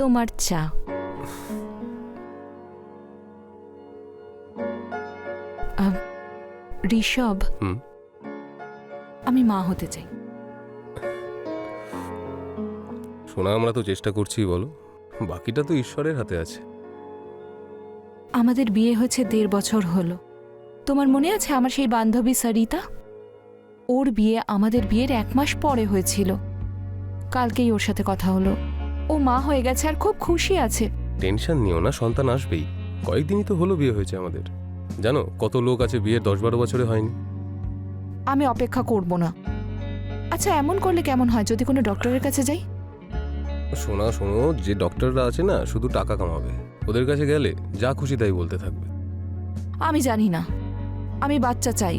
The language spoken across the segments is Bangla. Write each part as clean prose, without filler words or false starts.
তোমার চা। ঋষভ, আমি মা হতে চাই। শোনা, আমরা তো চেষ্টা করছি, বলো, বাকিটা তো ঈশ্বরের হাতে আছে। আমাদের বিয়ে হয়েছে 1.5 বছর হলো। তোমার মনে আছে আমার সেই বান্ধবী সরিতা? ওর বিয়ে আমাদের বিয়ের 1 মাস পরে হয়েছিল। কালকেই ওর সাথে কথা হলো। ও মা হয়ে গেছে আর খুব খুশি আছে। টেনশন নিও না, সন্তান আসবেই। কয়েকদিনই তো হলো বিয়ে হয়েছে আমাদের। জানো কত লোক আছে বিয়ের 10-12 বছরে হয়নি। আমি অপেক্ষা করব না। আচ্ছা, এমন করলে কেমন হয় যদি কোনো ডক্টরের কাছে যাই? শোনো, যে ডক্টররা আছে না, শুধু টাকা কামাবে। ওদের কাছে গেলে যা খুশি তাই বলতে থাকবে। আমি জানি না, আমি বাচ্চা চাই।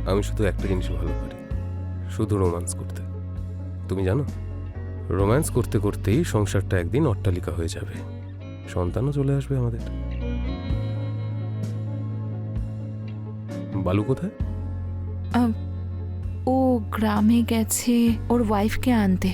আমি শুধু একটা জিনিস ভালো পারি, শুধু রোম্যান্স করতে। তুমি জানো, রোম্যান্স করতে করতেই সংসারটা একদিন অট্টালিকা হয়ে যাবে, সন্তানও চলে আসবে আমাদের। বালু কোথায়? ও গ্রামে গেছে ওর ওয়াইফকে আনতে।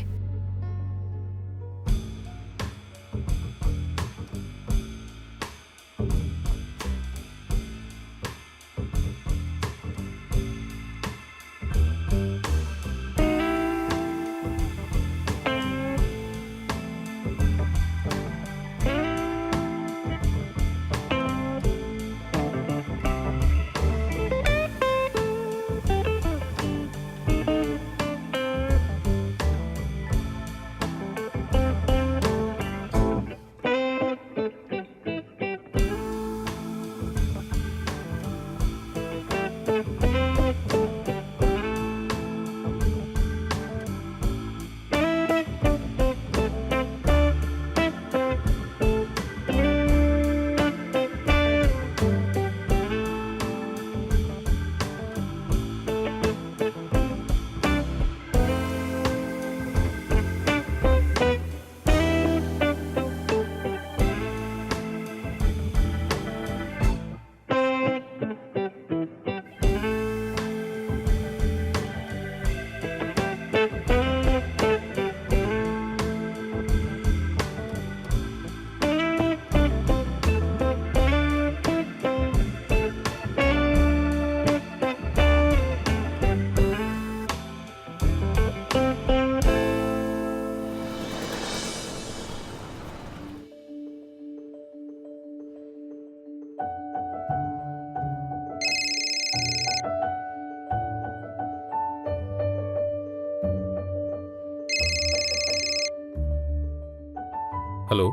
হ্যালো,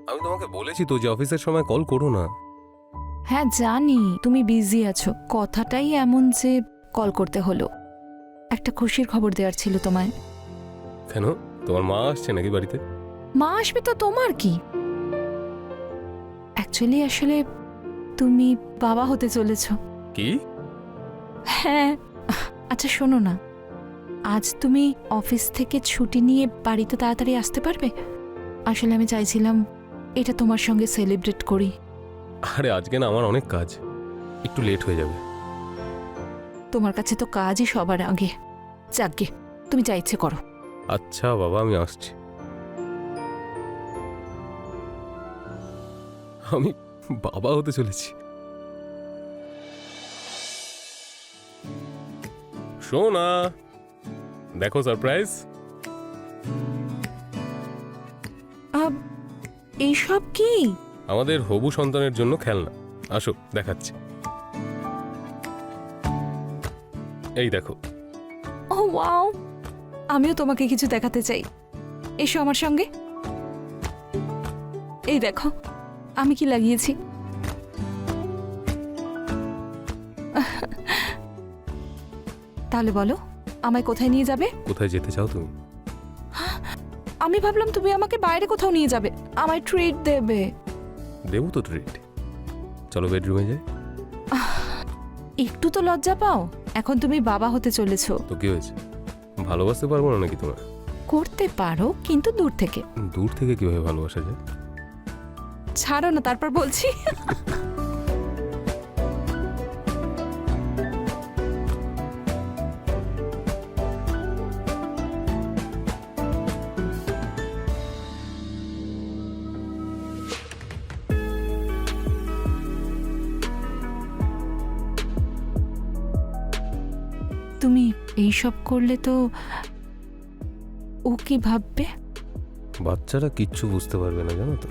আমি তোমাকে বলেছি তো যে অফিসের সময় কল করো না। হ্যাঁ জানি তুমি বিজি আছো, কথাটাই এমন যে কল করতে হলো। একটা খুশির খবর দেওয়ার ছিল তোমায়। কেন, তোমার মা আসছে নাকি বাড়িতে? মা আসবে তো তোমার কি? অ্যাকচুয়ালি আসলে তুমি বাবা হতে চলেছ। কি? হ্যাঁ। আচ্ছা শোনো না, আজ তুমি অফিস থেকে ছুটি নিয়ে বাড়িতে তাড়াতাড়ি আসতে পারবে? আসলে আমি চাইছিলাম এটা তোমার সঙ্গে সেলিব্রেট করি। আরে আজকে না আমার অনেক কাজ, একটু লেট হয়ে যাবে। তোমার কাছে তো কাজই সবার আগে। যাকগে, তুমি যা ইচ্ছে করো। আচ্ছা বাবা, আমি আসছি। আমি বাবা হতে চলেছি। শোনা, দেখো সারপ্রাইজ। এইসব কি? আমাদের হবু সন্তানের জন্য খেলনা। আসো দেখাচ্ছি। এই দেখো। ও ওয়াও, আমিও তোমাকে কিছু দেখাতে চাই। এসো আমার সঙ্গে। এই দেখো আমি কি লাগিয়েছি। তাহলে বলো, আমায় কোথায় নিয়ে যাবে? কোথায় যেতে চাও তুমি? আমি ভাবলাম তুমি আমাকে বাইরে কোথাও নিয়ে যাবে, আমায় ট্রিট দেবে। দেবো তো ট্রিট। চলো বেডরুমে যাই। একটু তো লজ্জা পাও, এখন তুমি বাবা হতে চলেছো। তো কি হয়েছে, ভালোবাসতে পারবো না নাকি তোমার? করতে পারো, কিন্তু দূর থেকে। দূর থেকে কিভাবে ভালোবাসা যায়? ছাড়ো না, তারপর বলছি। তুমি এইসব করলে তো ও কি ভাববে? বাচ্চারা কিচ্ছু বুঝতে পারবে না, জানো তো।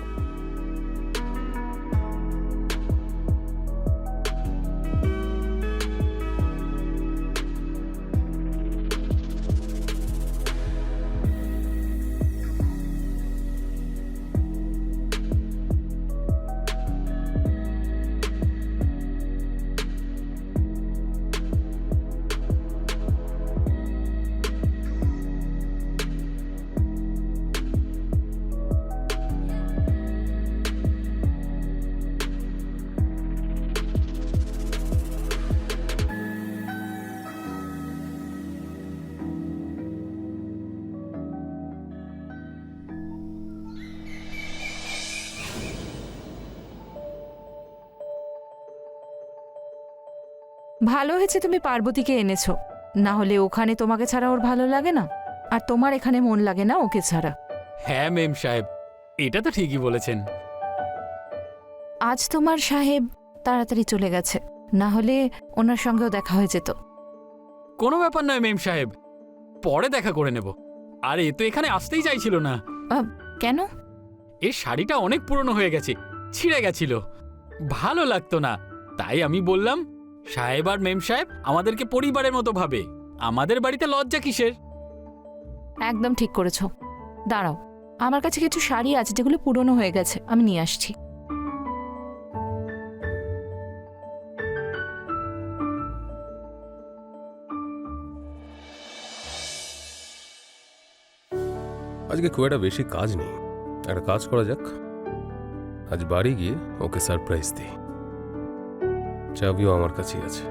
ভালো হয়েছে তুমি পার্বতীকে এনেছো, না হলে ওখানে তোমাকে ছাড়া ওর ভালো লাগে না, আর তোমার এখানে মন লাগে না ওকে ছাড়া। হ্যাঁ মেম সাহেব, এটা তো ঠিকই বলেছেন। আজ তোমার সাহেব তাড়াতাড়ি চলে গেছে, না হলে ওনার সঙ্গেও দেখা হয়ে যেত। কোনো ব্যাপার নয় মেম সাহেব, পরে দেখা করে নেব। আর এ তো এখানে আসতেই চাইছিল না। কেন? এর শাড়িটা অনেক পুরনো হয়ে গেছে, ছিঁড়ে গেছিল, ভালো লাগতো না। তাই আমি বললাম, সাহেব আর মেম সাহেব আমাদেরকে পরিবারের মতো ভাবে, আমাদের বাড়িতে লজ্জা কিসের। একদম ঠিক করেছো। দাঁড়াও, আমার কাছে কিছু শাড়ি আছে যেগুলো পুরনো হয়ে গেছে, আমি নিয়ে আসছি। আজকে খুব একটা বেশি কাজ নেই, একটা কাজ করা যাক। আজ বাড়ি গিয়ে ওকে সারপ্রাইজ দিই। চাবিও আমার কাছেই আছে,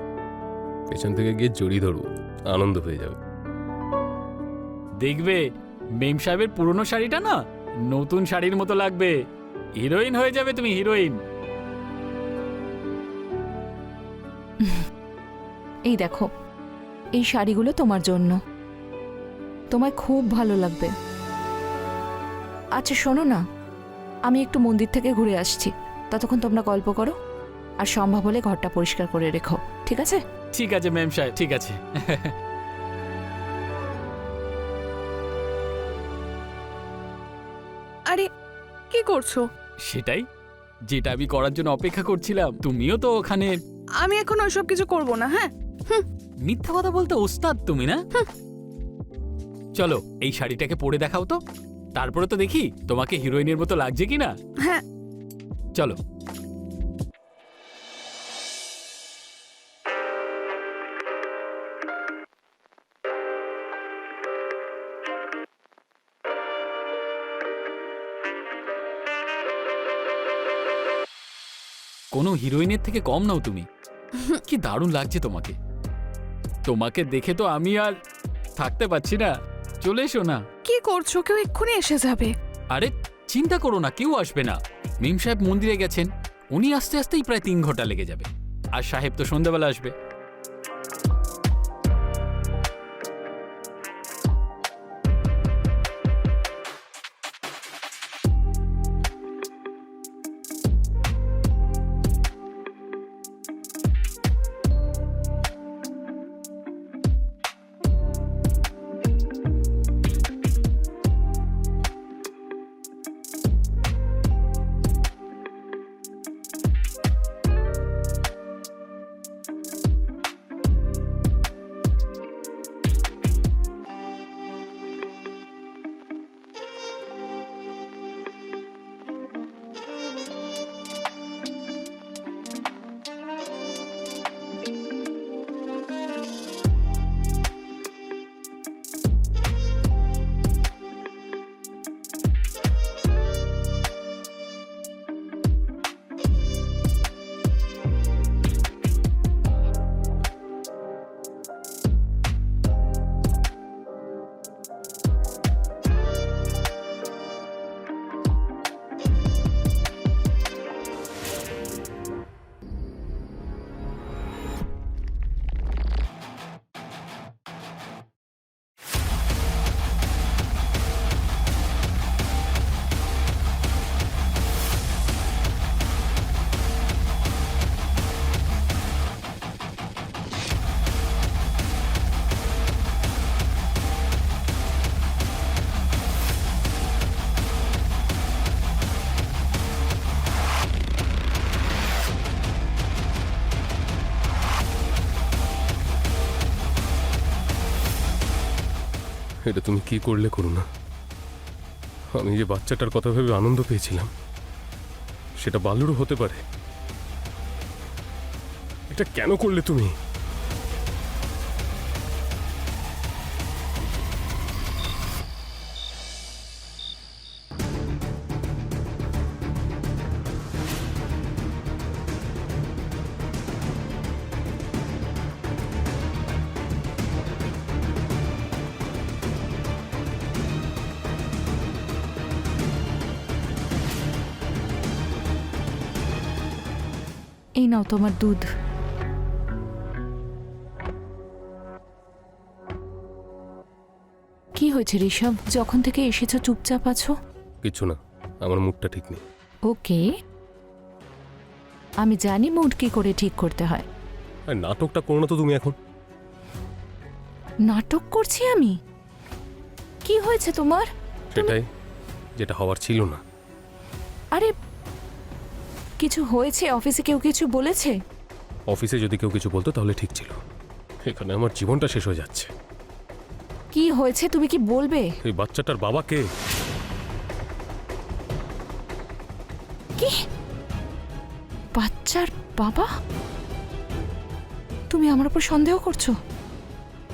পেছন থেকে গিয়ে জড়িয়ে ধরবো, আনন্দ পেয়ে যাবে। দেখবে মেম সাহেবের পুরনো শাড়িটা না নতুন শাড়ির মতো লাগবে, হিরোইন হয়ে যাবে তুমি, হিরোইন। এই দেখো, এই শাড়িগুলো তোমার জন্য, তোমায় খুব ভালো লাগবে। আচ্ছা শোনো না, আমি একটু মন্দির থেকে ঘুরে আসছি, ততক্ষণ তোমরা গল্প করো, আর সম্ভব হলে ঘরটা পরিষ্কার করে রেখো, ঠিক আছে? ঠিক আছে মেম সাহেব, ঠিক আছে। আরে কি করছো? সেটাই যেটা আমি করার জন্য অপেক্ষা করছিলাম। তুমিও তো ওখানে। আমি এখন ওইসব কিছু করব না। হ্যাঁ, মিথ্যা কথা বলতে ওস্তাদ তুমি না? চলো এই শাড়িটাকে পরে দেখাও তো, তারপরে তো দেখি তোমাকে হিরোইনের মতো লাগছে কিনা। হ্যাঁ। চলো। কোনো হিরোইনের থেকে কম নাও তুমি। কি দারুণ লাগছে তোমাকে, তোমাকে দেখে তো আমি আর থাকতে পারছি না। চলে এসো না। কি করছো? কেউ এক্ষুনি এসে যাবে। আরে চিন্তা করো না, কেউ আসবে না। মিম সাহেব মন্দিরে গেছেন, উনি আসতে আসতেই প্রায় 3 ঘন্টা লেগে যাবে, আর সাহেব তো সন্ধ্যাবেলা আসবে। এটা তুমি কি করলে করুণা? আমি যে বাচ্চাটার কথা ভেবে আনন্দ পেয়েছিলাম, সেটা বালুরও হতে পারে। এটা কেন করলে তুমি? এই নাও তোমার দুধ। কি হয়েছে ঋষভ? যখন থেকে এসেছো চুপচাপ আছো। কিছু না, আমার মুডটা ঠিক নেই। ওকে, আমি জানি মুড কি করে ঠিক করতে হয়। আর নাটকটা করো না তো তুমি এখন। নাটক করছি আমি? কি হয়েছে তোমার? সেটাই, যেটা হওয়ার ছিল না। আরে কিছু হয়েছে? অফিসে কেউ কিছু বলেছে? অফিসে যদি কেউ কিছু বলতো তাহলে ঠিক ছিল, এখানে আমার জীবনটা শেষ হয়ে যাচ্ছে। কি হয়েছে তুমি কি বলবে? এই বাচ্চাটার বাবা কে? কি? বাচ্চার বাবা? তুমি আমার উপর সন্দেহ করছো?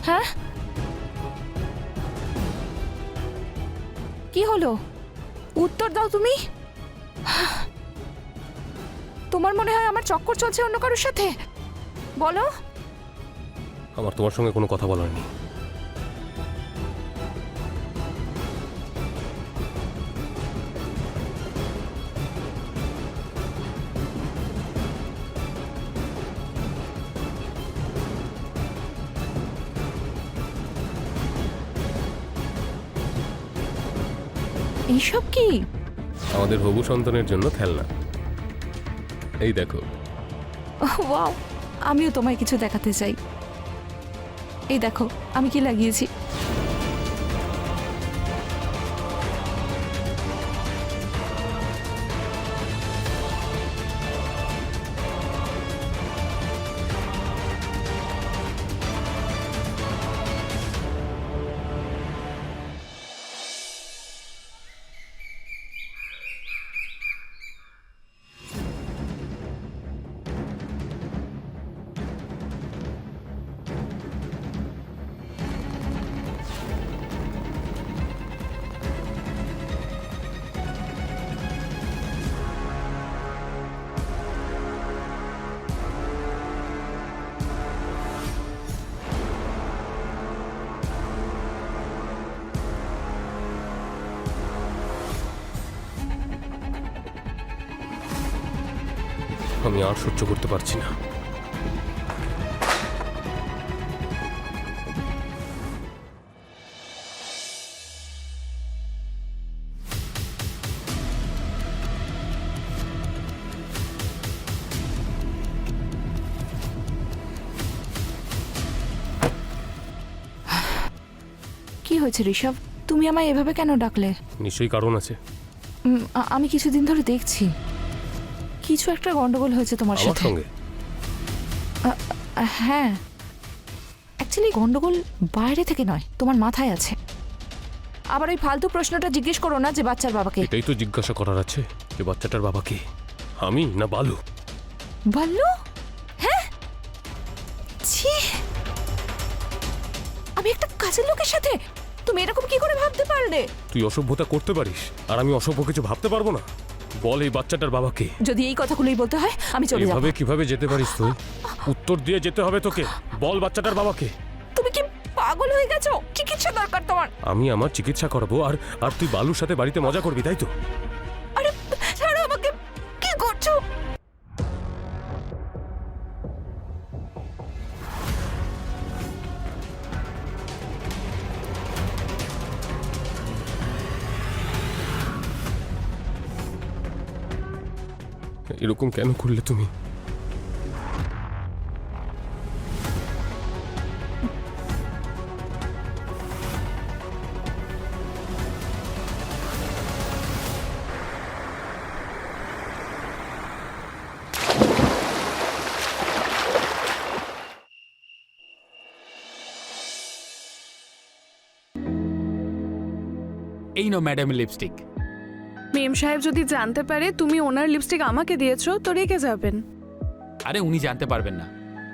হ্যাঁ, কি হলো? উত্তর দাও তুমি। তোমার মনে হয় আমার চক্কর চলছে অন্য কারোর সাথে? বলো। আমার তোমার সঙ্গে কোনো কথা বলার নেই। এইসব কি? আমাদের হবু সন্তানের জন্য খেলনা। এই দেখো। ওয়াও, আমিও তোমায় কিছু দেখাতে চাই। এই দেখো আমি কি লাগিয়েছি। আমি আর সহ্য করতে পারছি না। কি হয়েছে ঋষভ? তুমি আমায় এভাবে কেন ডাকলে? নিশ্চয়ই কারণ আছে। আমি কিছুদিন ধরে দেখছি কিছু একটা গন্ডগোল হয়েছে তোমার আমার সাথে। সঙ্গে? হ্যাঁ, অ্যাকচুয়ালি গন্ডগোল বাইরে থেকে নয়, তোমার মাথায় আছে। আবার ওই ফালতু প্রশ্নটা জিজ্ঞেস করো না যে বাচ্চার বাবাকে। এটাই তো জিজ্ঞাসা করার আছে, যে বাচ্চাটার বাবা কে, আমি না বালু? বাল্লু? হ্যাঁ, ছি, আমি একটা কাজের লোকের সাথে? তুমি এরকম কি করে ভাবতে পারলে? তুই অসভ্যতা করতে পারিস আর আমি অসভ্য কিছু ভাবতে পারবো না? বল, এই বাচ্চাটার বাবা কে? যদি এই কথাগুলোই বলতে হয় আমি চলে যাব। এভাবে কিভাবে যেতে পারিস তুই? উত্তর দিয়ে যেতে হবে তোকে। বল, বাচ্চাটার বাবা কে? তুমি কি পাগল হয়ে গেছো? চিকিৎসা দরকার তোমার। আমি আমার চিকিৎসা করাবো আর তুই বালুর সাথে বাড়িতে মজা করবি, তাই তো? আরে ছাড়ো আমাকে, কি করছো? এরকম কেন করলে তুমি? এই নাও ম্যাডামের লিপস্টিক। মেম সাহেব যদি জানতে পারে তুমি ওনার লিপস্টিক আমাকে দিয়েছো তো রেগে যাবেন। আরে উনি জানতে পারবেন না,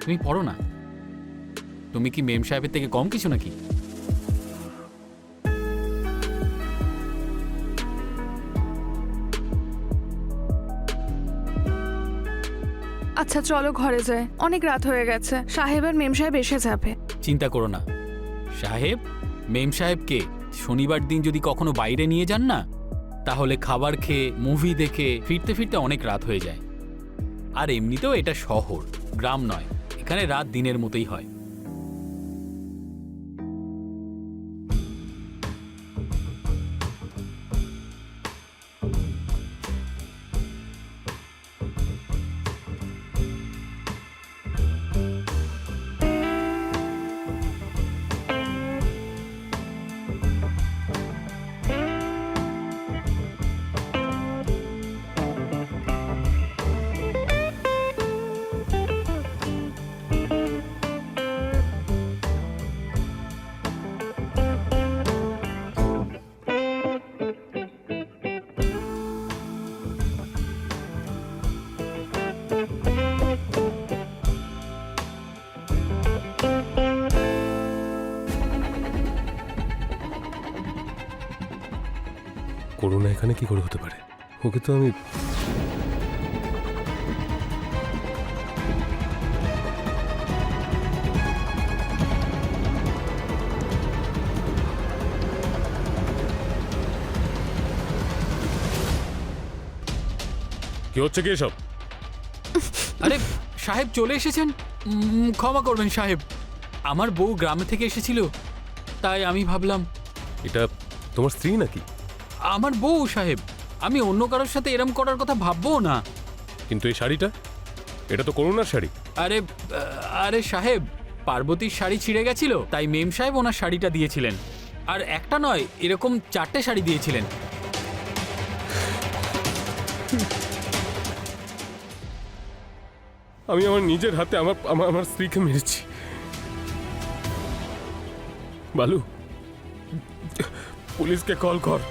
তুমি পড়ো না। তুমি কি মেম সাহেবের থেকে কম কিছু নাকি? আচ্ছা চলো ঘরে যায়, অনেক রাত হয়ে গেছে, সাহেব আর মেম সাহেব এসে যাবে। চিন্তা করো না, সাহেব মেম সাহেবকে শনিবার দিন যদি কখনো বাইরে নিয়ে যান না, তাহলে খাবার খেয়ে মুভি দেখে ফিরতে ফিরতে অনেক রাত হয়ে যায়। আর এমনিতেও এটা শহর, গ্রাম নয়, এখানে রাত দিনের মতোই হয়। করোনা এখানে কি করে হতে পারে? ওকে তো আমি কি হচ্ছে কি এসব? আরে সাহেব চলে এসেছেন? ক্ষমা করবেন সাহেব, আমার বউ গ্রামে থেকে এসেছিল, তাই আমি ভাবলাম। এটা তোমার স্ত্রী নাকি? আমার বউ সাহেব, আমি অন্য কারোর সাথে এরম করার কথা ভাববো না। কিন্তু এই শাড়িটা, এটা তো করোনার শাড়ি। আরে আরে সাহেব, পার্বতীর শাড়ি ছিঁড়ে গেছিল, তাই মেম সাহেব ওনার শাড়িটা দিয়েছিলেন। আর একটা নয়, এরকম 4টে শাড়ি দিয়েছিলেন। আমি আমার নিজের হাতে আমার আমার আমার স্ত্রীকে মেরেছি। বালু, পুলিশকে কল কর।